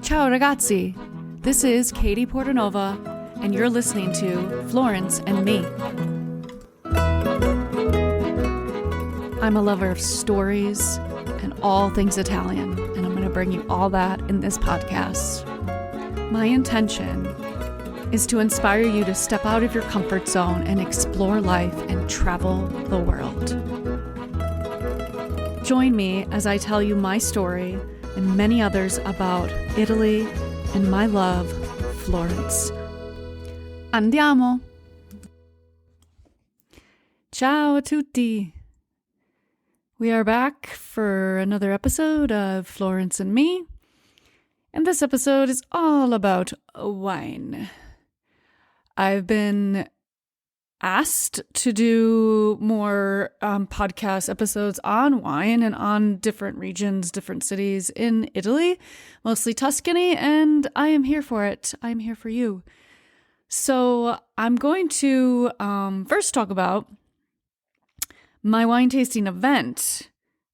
Ciao ragazzi, this is Katie Portanova, and you're listening to Florence and Me. I'm a lover of stories and all things Italian, and I'm going to bring you all that in this podcast. My intention is to inspire you to step out of your comfort zone and explore life and travel the world. Join me as I tell you my story and many others about Italy and my love, Florence. Andiamo! Ciao a tutti! We are back for another episode of Florence and Me, and this episode is all about wine. I've been asked to do more podcast episodes on wine and on different regions, different cities in Italy, mostly Tuscany, and I am here for it. I'm here for you. So I'm going to first talk about my wine tasting event,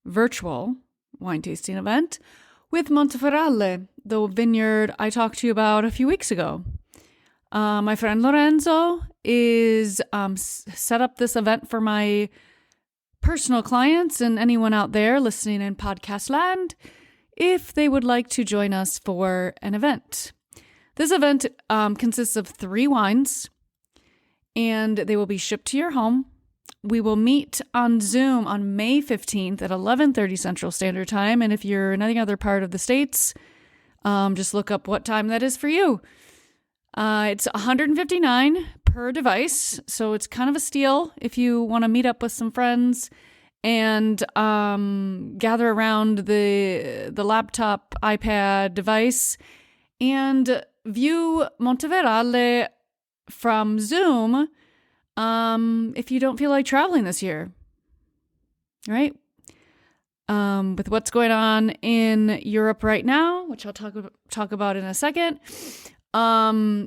virtual wine tasting event with Monteferralle, the vineyard I talked to you about a few weeks ago. My friend Lorenzo is set up this event for my personal clients and anyone out there listening in podcast land if they would like to join us for an event. This event consists of 3 wines, and they will be shipped to your home. We will meet on Zoom on May 15th at 11:30 Central Standard Time, and if you're in any other part of the States, just look up what time that is for you. It's $159 per device, so it's kind of a steal if you want to meet up with some friends and gather around the laptop, iPad device and view Monteferralle from Zoom if you don't feel like traveling this year, right? With what's going on in Europe right now, which I'll talk about in a second.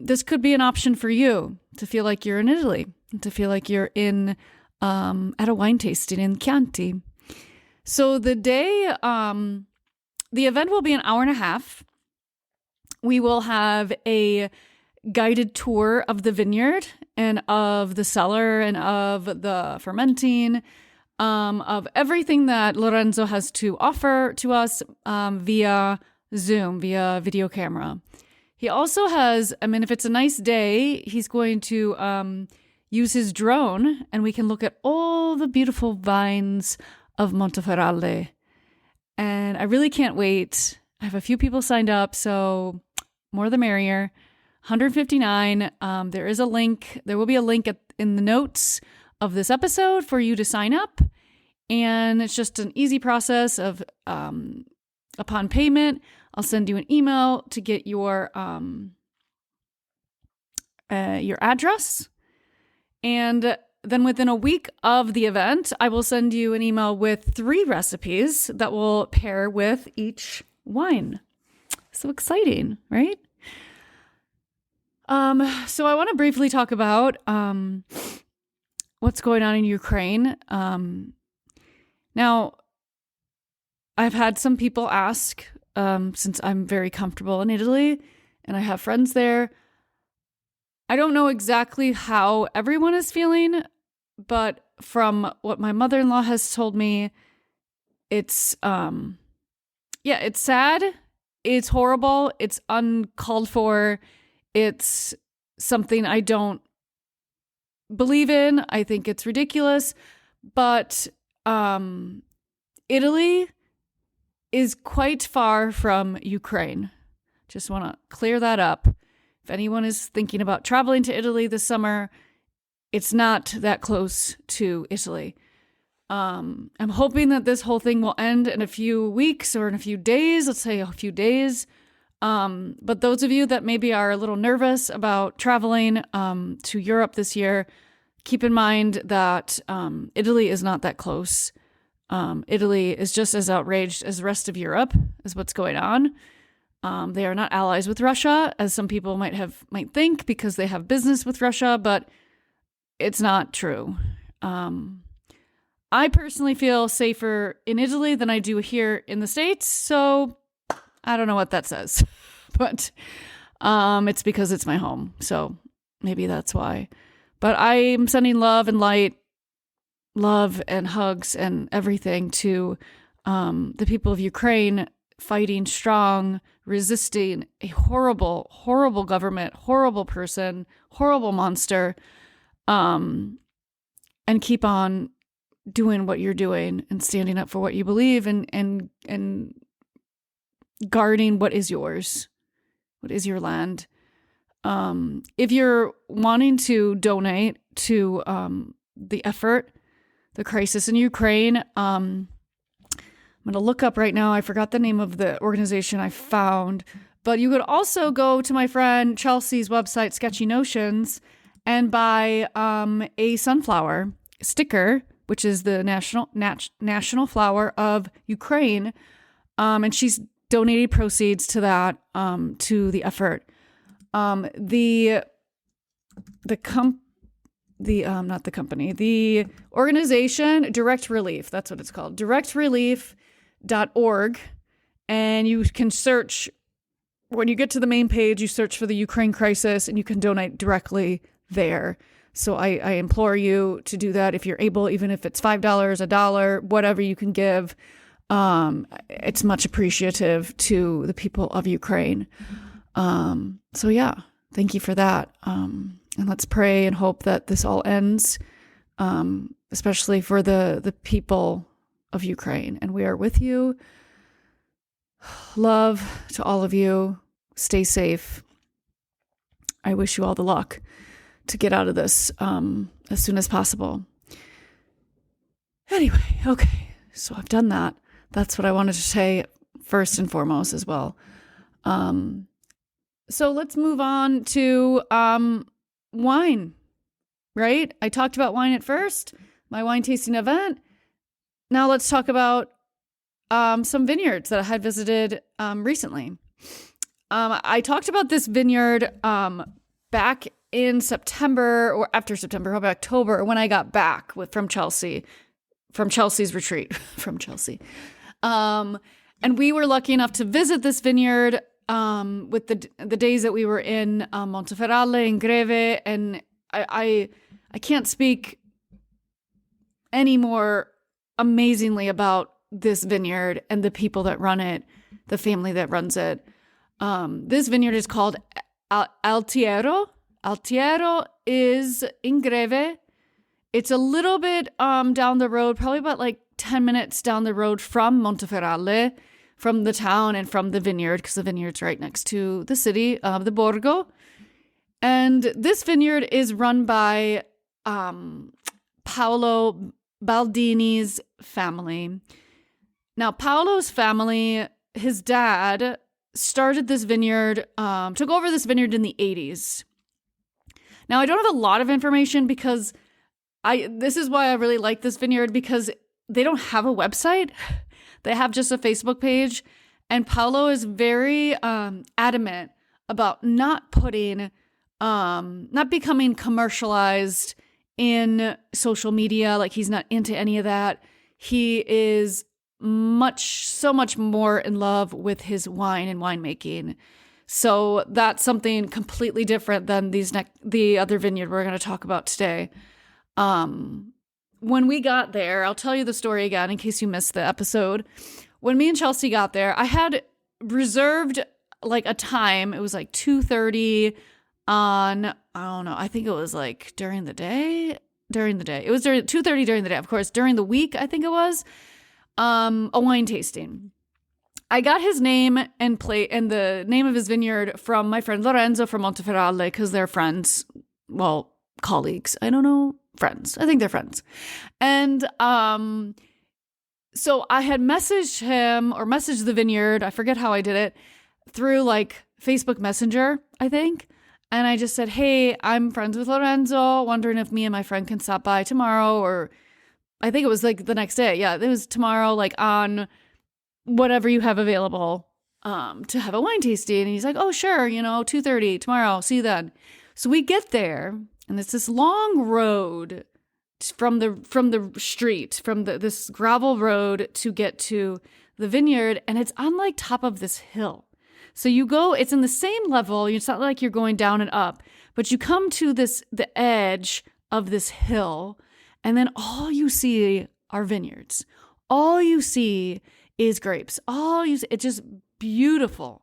This could be an option for you to feel like you're in Italy, to feel like you're in at a wine tasting in Chianti. So the day, the event will be an hour and a half. We will have a guided tour of the vineyard and of the cellar and of the fermenting, of everything that Lorenzo has to offer to us via Zoom, via video camera. He also has, if it's a nice day, he's going to use his drone and we can look at all the beautiful vines of Monteferralle. And I really can't wait. I have a few people signed up, so more the merrier. $159. There is a link. There will be a link in the notes of this episode for you to sign up. And it's just an easy process of upon payment, I'll send you an email to get your address. And then within a week of the event, I will send you an email with 3 recipes that will pair with each wine. So exciting, right? So I want to briefly talk about what's going on in Ukraine. Now, I've had some people ask, since I'm very comfortable in Italy and I have friends there, I don't know exactly how everyone is feeling, but from what my mother-in-law has told me, it's sad, it's horrible, it's uncalled for, it's something I don't believe in, I think it's ridiculous, but Italy is quite far from Ukraine. Just want to clear that up. If anyone is thinking about traveling to Italy this summer, it's not that close to Italy. I'm hoping that this whole thing will end in a few weeks or in a few days. Let's say a few days. But those of you that maybe are a little nervous about traveling to Europe this year, keep in mind that Italy is not that close. Italy is just as outraged as the rest of Europe, is what's going on. They are not allies with Russia, as some people might think, because they have business with Russia, but it's not true. I personally feel safer in Italy than I do here in the States, so I don't know what that says, but it's because it's my home. So maybe that's why. But I'm sending love and light, love and hugs and everything to the people of Ukraine fighting strong, resisting a horrible, horrible government, horrible person, horrible monster, and keep on doing what you're doing and standing up for what you believe and guarding what is yours, what is your land. If you're wanting to donate to the effort, the crisis in Ukraine, I'm going to look up right now. I forgot the name of the organization I found, but you could also go to my friend Chelsea's website, Sketchy Notions, and buy a sunflower sticker, which is the national flower of Ukraine, and she's donated proceeds to that to the effort. The organization, Direct Relief, that's what it's called, directrelief.org, and you can search, when you get to the main page, you search for the Ukraine crisis, and you can donate directly there. So I implore you to do that if you're able, even if it's $5, $1, whatever you can give. It's much appreciative to the people of Ukraine. So yeah, thank you for that. And let's pray and hope that this all ends, especially for the people of Ukraine. And we are with you. Love to all of you. Stay safe. I wish you all the luck to get out of this as soon as possible. Anyway, okay, so I've done that. That's what I wanted to say first and foremost as well. So let's move on to wine, right? I talked about wine at first, my wine tasting event. Now let's talk about some vineyards that I had visited recently. I talked about this vineyard back in September or after September, probably October, when I got back from Chelsea's retreat from Chelsea. And we were lucky enough to visit this vineyard with the days that we were in Monteferralle and Greve, and I can't speak any more amazingly about this vineyard and the people that run it, the family that runs it. This vineyard is called Altiero. Altiero is in Greve. It's a little bit down the road, probably about like 10 minutes down the road from Monteferralle, from the town and from the vineyard, because the vineyard's right next to the city of the Borgo. And this vineyard is run by Paolo Baldini's family. Now, Paolo's family, his dad started this vineyard, took over this vineyard in the 80s. Now, I don't have a lot of information because this is why I really like this vineyard, because they don't have a website. They have just a Facebook page. And Paolo is very adamant about not becoming commercialized in social media. Like, he's not into any of that. He is so much more in love with his wine and winemaking. So that's something completely different than the other vineyard we're going to talk about today. When we got there, I'll tell you the story again in case you missed the episode. When me and Chelsea got there, I had reserved like a time. It was like 2:30 on, I don't know, I think it was like during the day. It was 2:30 during the day. Of course, during the week, I think it was a wine tasting. I got his name and the name of his vineyard from my friend Lorenzo from Monteferralle, because they're friends. Well, colleagues. I don't know. Friends. I think they're friends. And so I had messaged him or messaged the vineyard. I forget how I did it, through like Facebook Messenger, I think. And I just said, hey, I'm friends with Lorenzo, wondering if me and my friend can stop by tomorrow, or I think it was like the next day. Yeah, it was tomorrow, like on whatever you have available to have a wine tasting. And he's like, oh, sure, 2:30 tomorrow. See you then. So we get there, and it's this long road from the street, from this gravel road to get to the vineyard, and it's on like top of this hill. So you go, it's in the same level. It's not like you're going down and up, but you come to the edge of this hill, and then all you see are vineyards. All you see is grapes. It's just beautiful.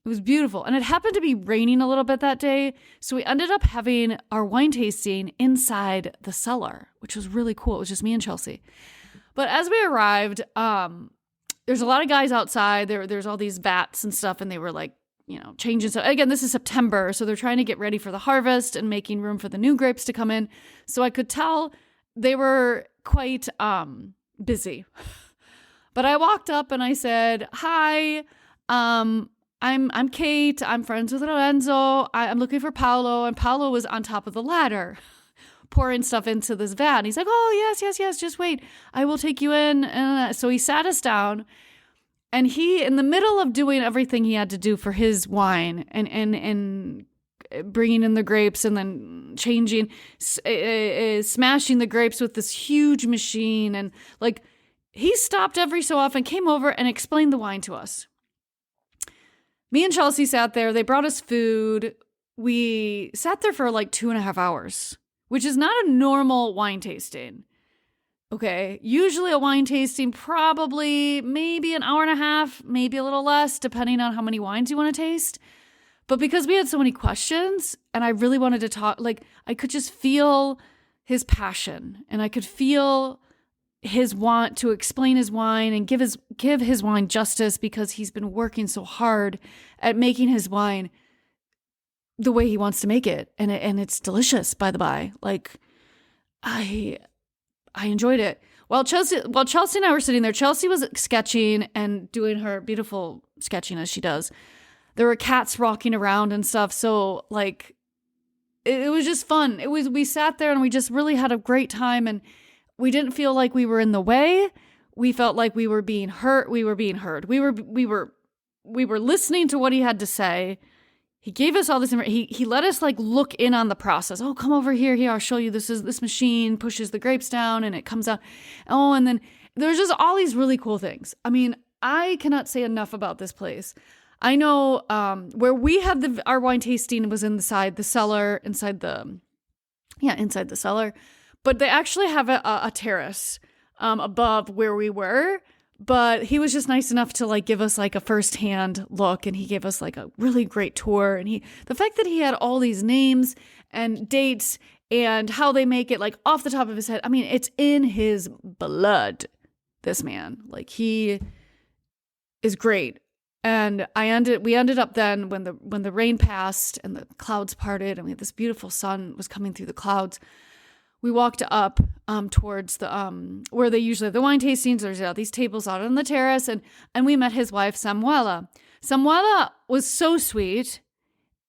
It was beautiful. And it happened to be raining a little bit that day. So we ended up having our wine tasting inside the cellar, which was really cool. It was just me and Chelsea. But as we arrived, there's a lot of guys outside. There's all these vats and stuff, and they were like, changing. So again, this is September. So they're trying to get ready for the harvest and making room for the new grapes to come in. So I could tell they were quite busy. But I walked up and I said, "Hi, I'm Kate. I'm friends with Lorenzo. I'm looking for Paolo." And Paolo was on top of the ladder pouring stuff into this vat. And he's like, "Oh, yes. Just wait. I will take you in." And so he sat us down, and he, in the middle of doing everything he had to do for his wine and bringing in the grapes and then changing, smashing the grapes with this huge machine. And like, he stopped every so often, came over and explained the wine to us. Me and Chelsea sat there. They brought us food. We sat there for like 2.5 hours, which is not a normal wine tasting. Okay. Usually a wine tasting, probably maybe an hour and a half, maybe a little less, depending on how many wines you want to taste. But because we had so many questions and I really wanted to talk, like I could just feel his passion and I could feel his want to explain his wine and give his wine justice, because he's been working so hard at making his wine the way he wants to make it. And it's delicious, by the by. Like, I enjoyed it. While Chelsea and I were sitting there, Chelsea was sketching and doing her beautiful sketching as she does. There were cats walking around and stuff. So like, it was just fun. We sat there and we just really had a great time, and we didn't feel like we were in the way. We felt like we were being heard. We were being heard. We were listening to what he had to say. He gave us all this. He let us like look in on the process. "Oh, come over here. Here, I'll show you. This machine pushes the grapes down and it comes out. Oh, and then there's just all these really cool things. I mean, I cannot say enough about this place. I know where we had our wine tasting was inside the cellar. But they actually have a terrace above where we were. But he was just nice enough to like give us like a firsthand look, and he gave us like a really great tour. And the fact that he had all these names and dates and how they make it like off the top of his head. I mean, it's in his blood, this man. Like, he is great. And we ended up then when the rain passed and the clouds parted and we had this beautiful sun was coming through the clouds. We walked up towards the where they usually have the wine tastings. There's these tables out on the terrace, and we met his wife, Samuela. Samuela was so sweet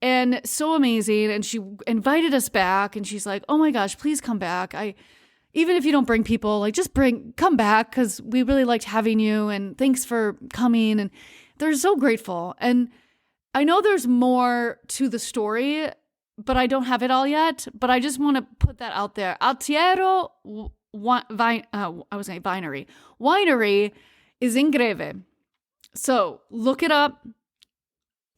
and so amazing, and she invited us back, and she's like, "Oh my gosh, please come back. Even if you don't bring people, like just come back, because we really liked having you, and thanks for coming." And they're so grateful. And I know there's more to the story, but I don't have it all yet. But I just want to put that out there. Altiero Winery is in Greve. So look it up.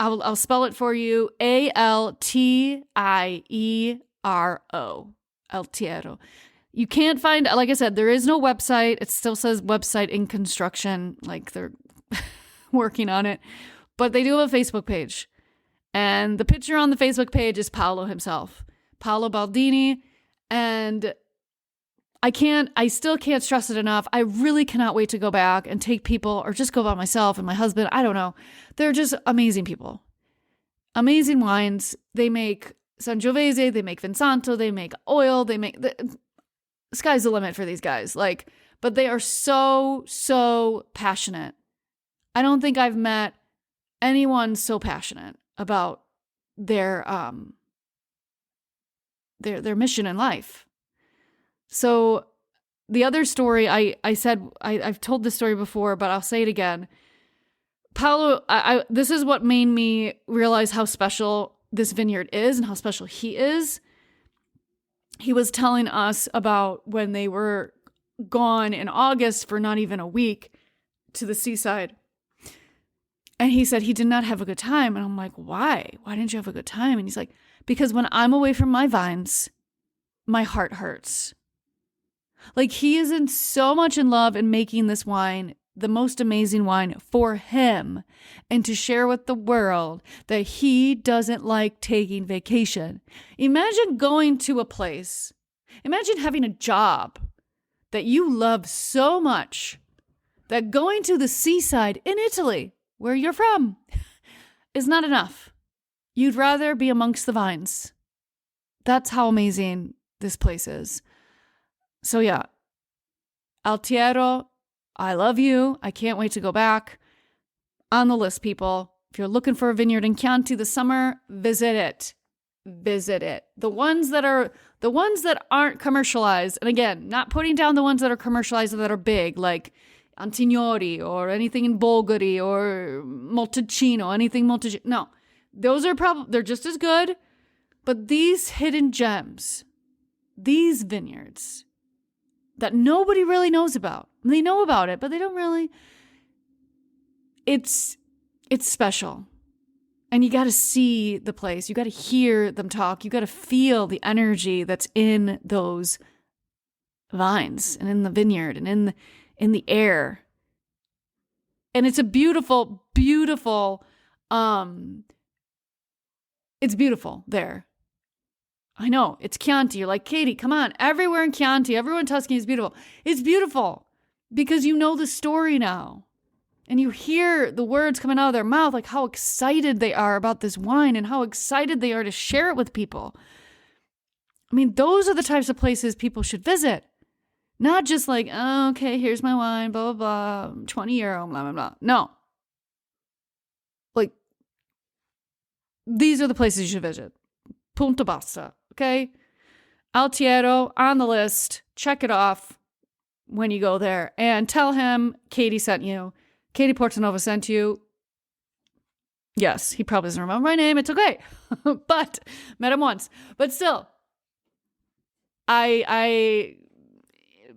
I'll spell it for you. Altiero. Altiero. You can't find, like I said, there is no website. It still says website in construction, like they're working on it. But they do have a Facebook page. And the picture on the Facebook page is Paolo himself, Paolo Baldini. And I still can't stress it enough. I really cannot wait to go back and take people, or just go by myself and my husband. I don't know. They're just amazing people. Amazing wines. They make Sangiovese, they make Vinsanto, they make oil, sky's the limit for these guys. Like, but they are so, so passionate. I don't think I've met anyone so passionate about their mission in life. So the other story I said, I've told this story before, but I'll say it again. Paolo, this is what made me realize how special this vineyard is and how special he is. He was telling us about when they were gone in August for not even a week to the seaside. And he said he did not have a good time. And I'm like, why? Why didn't you have a good time? And he's like, because when I'm away from my vines, my heart hurts. Like, he is in so much in love in making this wine, the most amazing wine for him, and to share with the world, that he doesn't like taking vacation. Imagine going to a place, imagine having a job that you love so much that going to the seaside in Italy, where you're from, is not enough. You'd rather be amongst the vines. That's how amazing this place is. So yeah, Altiero, I love you. I can't wait to go back. On the list, people. If you're looking for a vineyard in Chianti this summer, visit it. Visit it. The ones that aren't commercialized, and again, not putting down the ones that are commercialized that are big, like Antignori or anything in Bolgheri or Montalcino, anything Montalcino. No, those are they're just as good. But these hidden gems, these vineyards that nobody really knows about, they know about it, but they don't really. It's special. And you got to see the place. You got to hear them talk. You got to feel the energy that's in those vines and in the vineyard and in the air. And it's a beautiful, beautiful, it's beautiful there. I know, it's Chianti. You're like, Katie, come on. Everywhere in Chianti, everywhere in Tuscany is beautiful. It's beautiful because you know the story now. And you hear the words coming out of their mouth, like how excited they are about this wine and how excited they are to share it with people. I mean, those are the types of places people should visit. Not just like, oh, okay, here's my wine, blah, blah, blah, 20 euro, blah, blah, blah. No. Like, these are the places you should visit. Punto basta, okay? Altiero on the list. Check it off when you go there. And tell him Katie sent you. Katie Portanova sent you. Yes, he probably doesn't remember my name. It's okay. But met him once. But still, I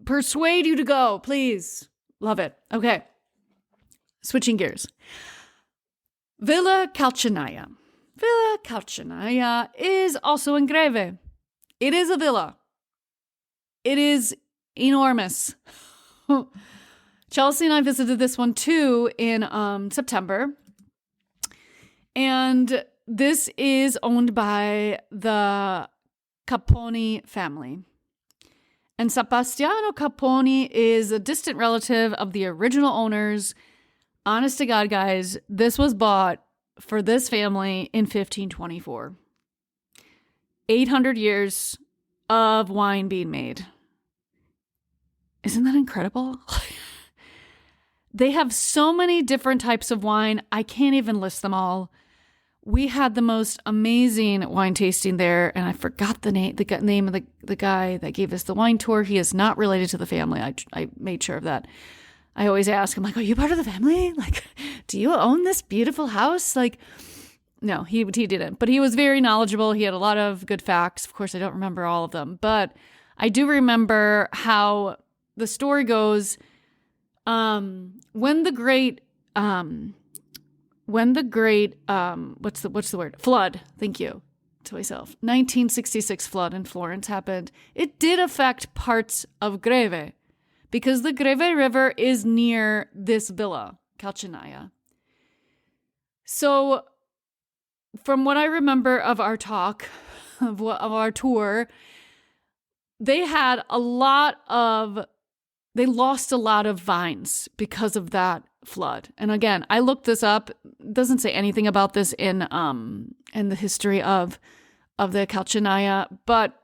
persuade you to go, please. Love it. Okay. Switching gears. Villa Calcinaia. Villa Calcinaia is also in Greve. It is a villa. It is enormous. Chelsea and I visited this one too in September. And this is owned by the Capponi family. And Sebastiano Capponi is a distant relative of the original owners. Honest to God, guys, this was bought for this family in 1524. 800 years of wine being made. Isn't that incredible? They have so many different types of wine. I can't even list them all. We had the most amazing wine tasting there, and I forgot the name of the guy that gave us the wine tour. He is not related to the family. I made sure of that. I always ask him, like, are you part of the family? Like, do you own this beautiful house? Like, no, he didn't. But he was very knowledgeable. He had a lot of good facts. Of course, I don't remember all of them. But I do remember how the story goes. When the great what's the word? Flood. Thank you to myself. 1966 flood in Florence happened. It did affect parts of Greve because the Greve River is near this villa, Calcinaia. So from what I remember of our talk, of our tour, they lost a lot of vines because of that flood. And again, I looked this up. It doesn't say anything about this in the history of the Calcinaia, but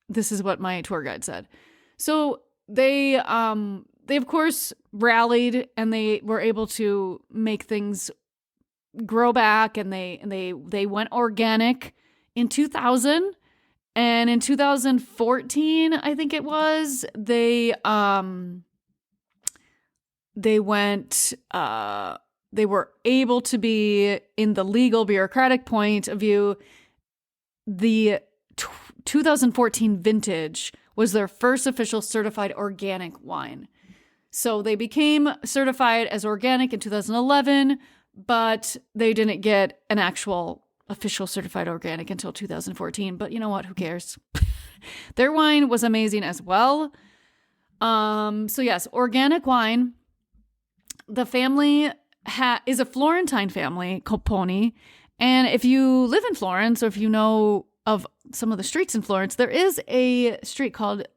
this is what my tour guide said. So they of course rallied and they were able to make things grow back, and they went organic in 2000. And in 2014, I think it was, they were able to be, in the legal bureaucratic point of view, the 2014 vintage was their first official certified organic wine. So they became certified as organic in 2011, but they didn't get an actual official certified organic until 2014. But you know what? Who cares? Their wine was amazing as well. So yes, organic wine. The family is a Florentine family, Capponi. And if you live in Florence, or if you know of some of the streets in Florence, there is a street called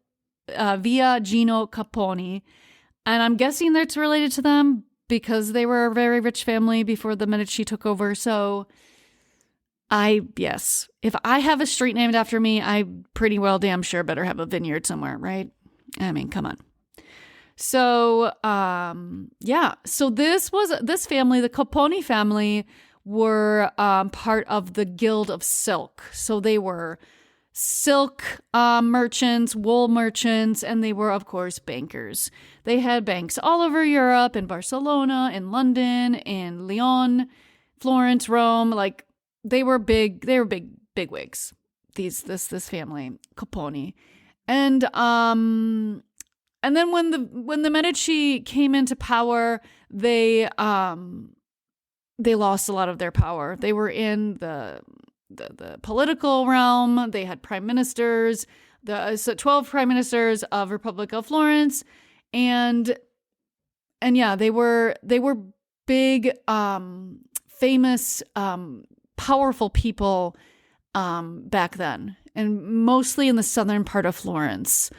Via Gino Capponi. And I'm guessing that's related to them because they were a very rich family before the Medici took over. So yes, if I have a street named after me, I pretty well damn sure better have a vineyard somewhere, right? I mean, come on. So, so this family, the Capponi family, were part of the Guild of Silk. So they were silk merchants, wool merchants, and they were, of course, bankers. They had banks all over Europe, in Barcelona, in London, in Lyon, Florence, Rome. Like they were big wigs. This family, Capponi, and then when the Medici came into power, they lost a lot of their power. They were in the political realm. They had prime ministers, 12 prime ministers of Republic of Florence, and yeah, they were big, famous, powerful people back then, and mostly in the southern part of Florence.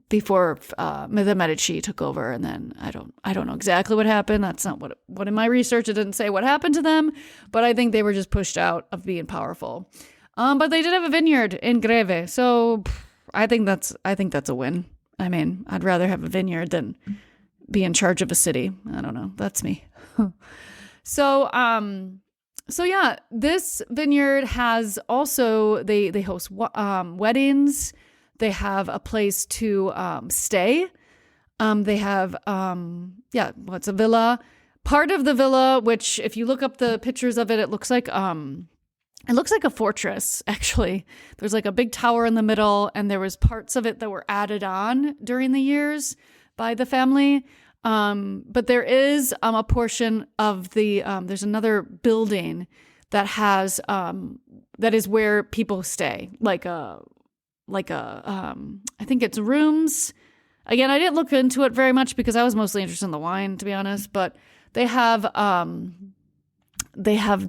Before the Medici took over, and then I don't know exactly what happened. That's not what in my research it didn't say what happened to them, but I think they were just pushed out of being powerful. But they did have a vineyard in Greve, so I think that's a win. I mean, I'd rather have a vineyard than be in charge of a city. I don't know. That's me. So yeah, this vineyard has also they host weddings. They have a place to stay. They have what's a villa? Part of the villa, which if you look up the pictures of it, it looks like a fortress. Actually, there's like a big tower in the middle, and there was parts of it that were added on during the years by the family. But there is a portion of the there's another building that has that is where people stay, I think it's rooms. Again, I didn't look into it very much because I was mostly interested in the wine, to be honest, but they have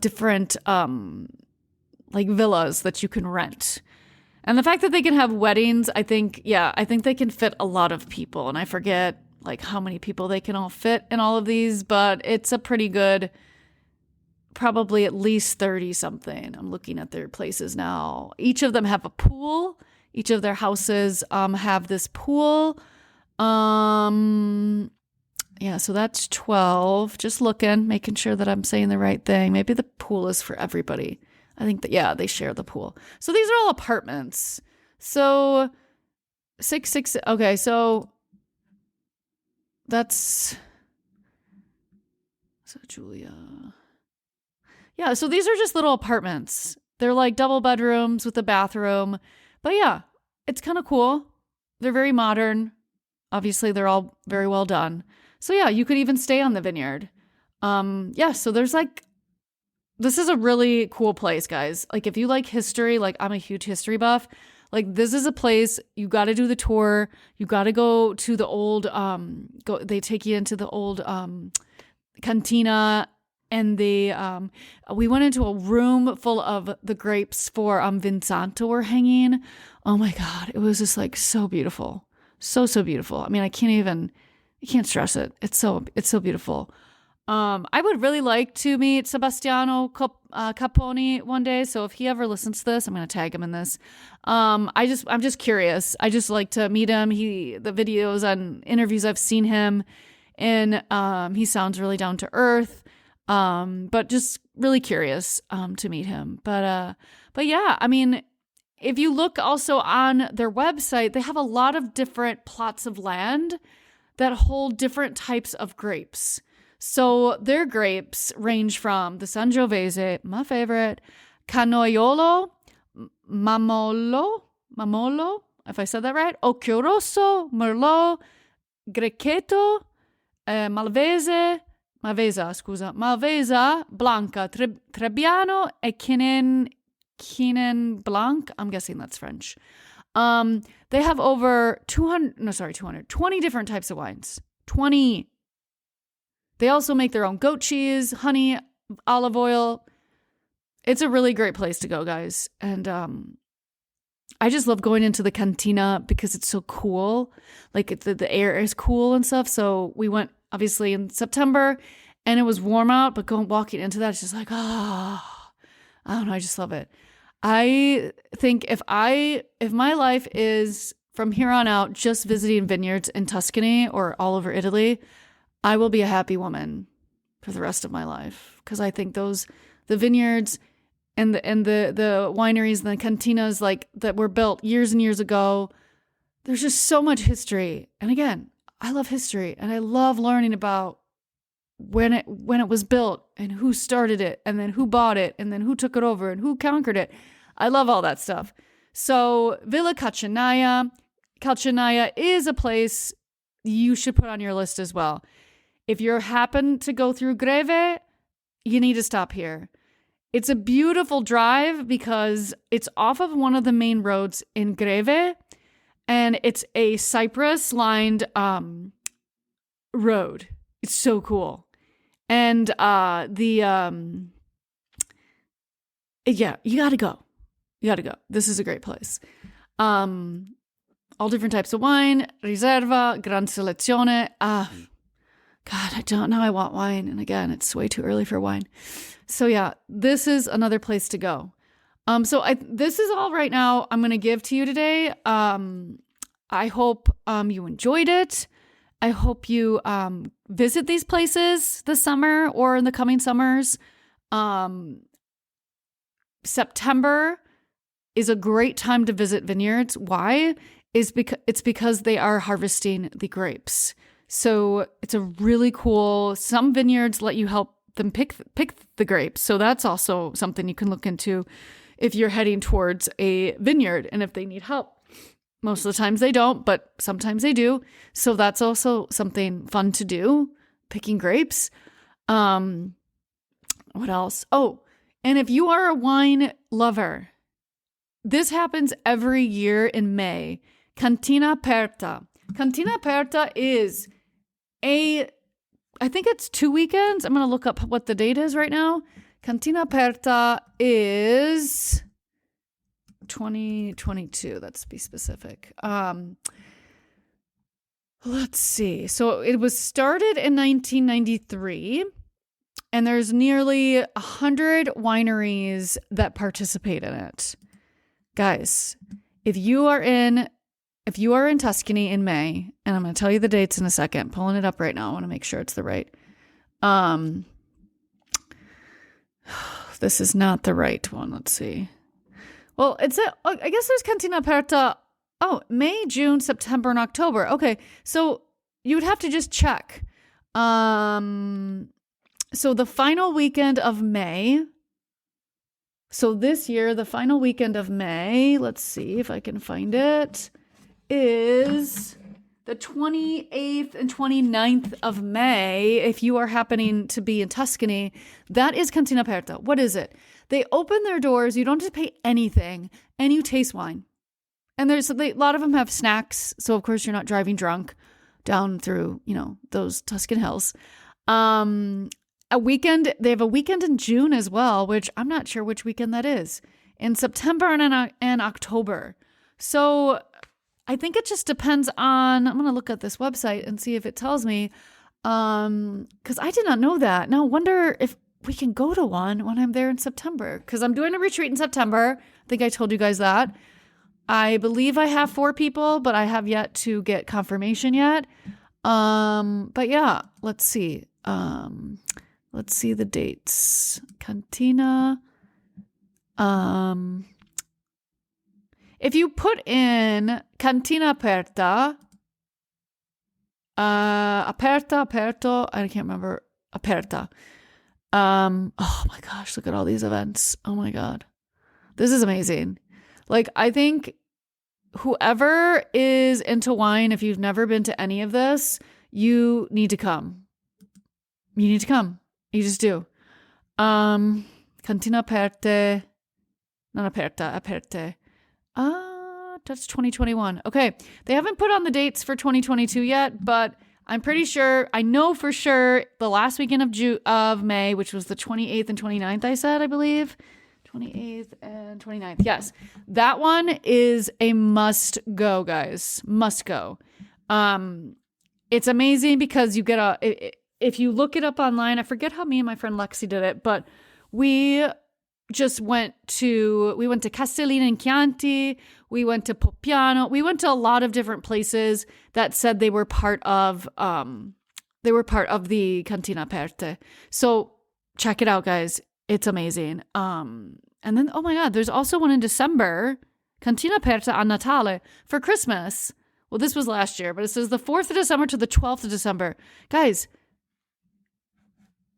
different villas that you can rent. And the fact that they can have weddings, I think they can fit a lot of people, and I forget how many people they can all fit in all of these, but it's a pretty good, probably at least 30 something. I'm looking at their places now. Each of them have a pool. Each of their houses have this pool. So that's 12. Just making sure that I'm saying the right thing. Maybe the pool is for everybody. I think that, they share the pool. So these are all apartments. So 6. Okay, so that's... So Julia... Yeah, so these are just little apartments. They're like double bedrooms with a bathroom. But yeah, it's kind of cool. They're very modern. Obviously, they're all very well done. So yeah, you could even stay on the vineyard. So there's this is a really cool place, guys. If you like history, I'm a huge history buff. This is a place you got to do the tour. You got to go to the old, they take you into the old cantina. And we went into a room full of the grapes for Vinsanto were hanging. Oh my God. It was just so beautiful. So beautiful. I mean, I can't stress it. It's so beautiful. I would really like to meet Sebastiano Capponi one day. So if he ever listens to this, I'm going to tag him in this. I'm just curious. I just like to meet him. The videos and interviews I've seen him in, he sounds really down to earth. But just really curious, to meet him. But yeah, I mean, if you look also on their website, they have a lot of different plots of land that hold different types of grapes. So their grapes range from the Sangiovese, my favorite, Canoiolo, Mamolo, if I said that right, Occhio Rosso, Merlot, Grechetto, Malvesa, Blanca, Trebbiano, e Chenin Blanc. I'm guessing that's French. They have over 20 different types of wines. 20. They also make their own goat cheese, honey, olive oil. It's a really great place to go, guys. And I just love going into the cantina because it's so cool. Like the air is cool and stuff. So we went obviously in September and it was warm out, but walking into that, it's just like, I don't know. I just love it. I think if my life is from here on out just visiting vineyards in Tuscany or all over Italy, I will be a happy woman for the rest of my life. Because I think the vineyards and the wineries and the cantinas like that were built years and years ago, there's just so much history. And again, I love history and I love learning about when it was built and who started it and then who bought it and then who took it over and who conquered it. I love all that stuff. So Villa Calcinaia is a place you should put on your list as well. If you happen to go through Greve, you need to stop here. It's a beautiful drive because it's off of one of the main roads in Greve, and it's a cypress-lined road. It's so cool. And yeah, you gotta go. This is a great place. All different types of wine, Riserva, Gran Selezione. God, I don't know. I want wine. And again, it's way too early for wine. So yeah, this is another place to go. This is all right now I'm going to give to you today. I hope you enjoyed it. I hope you visit these places this summer or in the coming summers. September is a great time to visit vineyards. Why? It's because they are harvesting the grapes. So it's a really cool, some vineyards let you help them pick the grapes. So that's also something you can look into if you're heading towards a vineyard and if they need help. Most of the times they don't, but sometimes they do. So that's also something fun to do, picking grapes. What else? Oh, and if you are a wine lover, this happens every year in May. Cantina Aperta. Cantina Aperta is I think it's 2 weekends. I'm going to look up what the date is right now. Cantina Aperta is 2022. Let's be specific. Let's see. So it was started in 1993, and there's nearly 100 wineries that participate in it. Guys, if you are in Tuscany in May, and I'm going to tell you the dates in a second, pulling it up right now. I want to make sure it's the right. This is not the right one. Let's see. Well, I guess there's Cantina Aperta. Oh, May, June, September, and October. Okay. So you would have to just check. So the final weekend of May. So this year, the final weekend of May, let's see if I can find it, is the 28th and 29th of May. If you are happening to be in Tuscany, that is Cantina Aperta. What is it? They open their doors. You don't have to pay anything, and you taste wine. And a lot of them have snacks, so of course you're not driving drunk down through, those Tuscan hills. They have a weekend in June as well, which I'm not sure which weekend that is. In September and October. So I think it just depends on, I'm going to look at this website and see if it tells me, because I did not know that. Now, I wonder if we can go to one when I'm there in September, because I'm doing a retreat in September. I think I told you guys that. I believe I have 4 people, but I have yet to get confirmation yet. But yeah, let's see. Let's see the dates. Cantina. If you put in Cantina Aperta, aperto, I can't remember, Aperta. Oh my gosh, look at all these events. Oh my God. This is amazing. Like, I think whoever is into wine, if you've never been to any of this, you need to come. You need to come. You just do. Cantina aperte. Not aperta, aperte. That's 2021. Okay. They haven't put on the dates for 2022 yet, but I'm pretty sure, I know for sure the last weekend of May, which was the 28th and 29th, I believe. 28th and 29th. Yes. That one is a must go, guys. Must go. It's amazing because you get if you look it up online, I forget how me and my friend Lexi did it, but we went to Castellina in Chianti. We went to Poppiano. We went to a lot of different places that said they were part of the Cantina Aperte. So check it out, guys. It's amazing. And then, oh my God, there's also one in December, Cantina Aperta a Natale for Christmas. Well, this was last year, but it says the 4th of December to the 12th of December. Guys,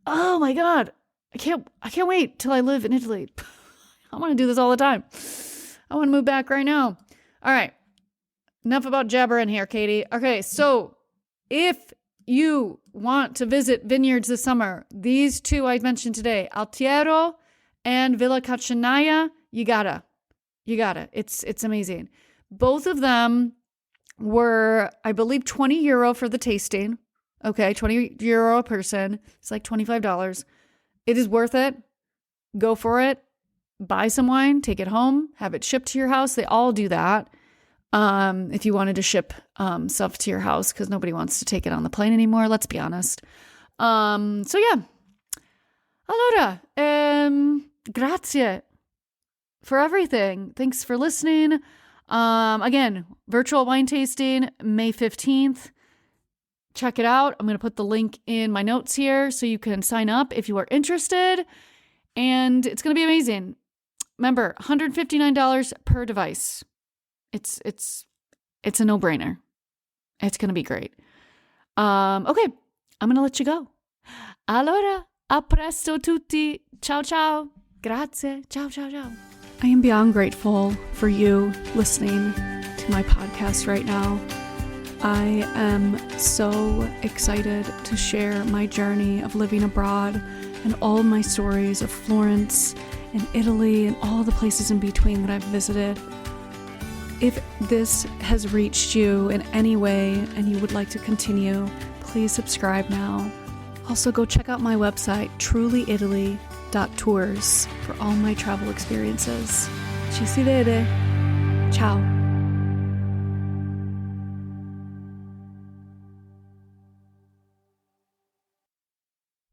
oh my God, I can't wait till I live in Italy. I want to do this all the time. I want to move back right now. All right. Enough about jabbering here, Katie. Okay, so if you want to visit vineyards this summer, these two I mentioned today, Altiero and Villa Calcinaia, you gotta. It's amazing. Both of them were, I believe, €20 for the tasting. Okay, €20 a person. It's like $25. It is worth it. Go for it. Buy some wine, take it home, have it shipped to your house. They all do that. If you wanted to ship stuff to your house, because nobody wants to take it on the plane anymore, let's be honest. So yeah. Allora, grazie for everything. Thanks for listening. Again, virtual wine tasting, May 15th. Check it out. I'm going to put the link in my notes here so you can sign up if you are interested. And it's going to be amazing. Remember, $159 per device. It's a no-brainer. It's going to be great. Okay, I'm going to let you go. Allora, a presto tutti. Ciao, ciao. Grazie. Ciao, ciao, ciao. I am beyond grateful for you listening to my podcast right now. I am so excited to share my journey of living abroad and all my stories of Florence and Italy and all the places in between that I've visited. If this has reached you in any way and you would like to continue, please subscribe now. Also, go check out my website, trulyitaly.tours, for all my travel experiences. Ci si vede. Ciao.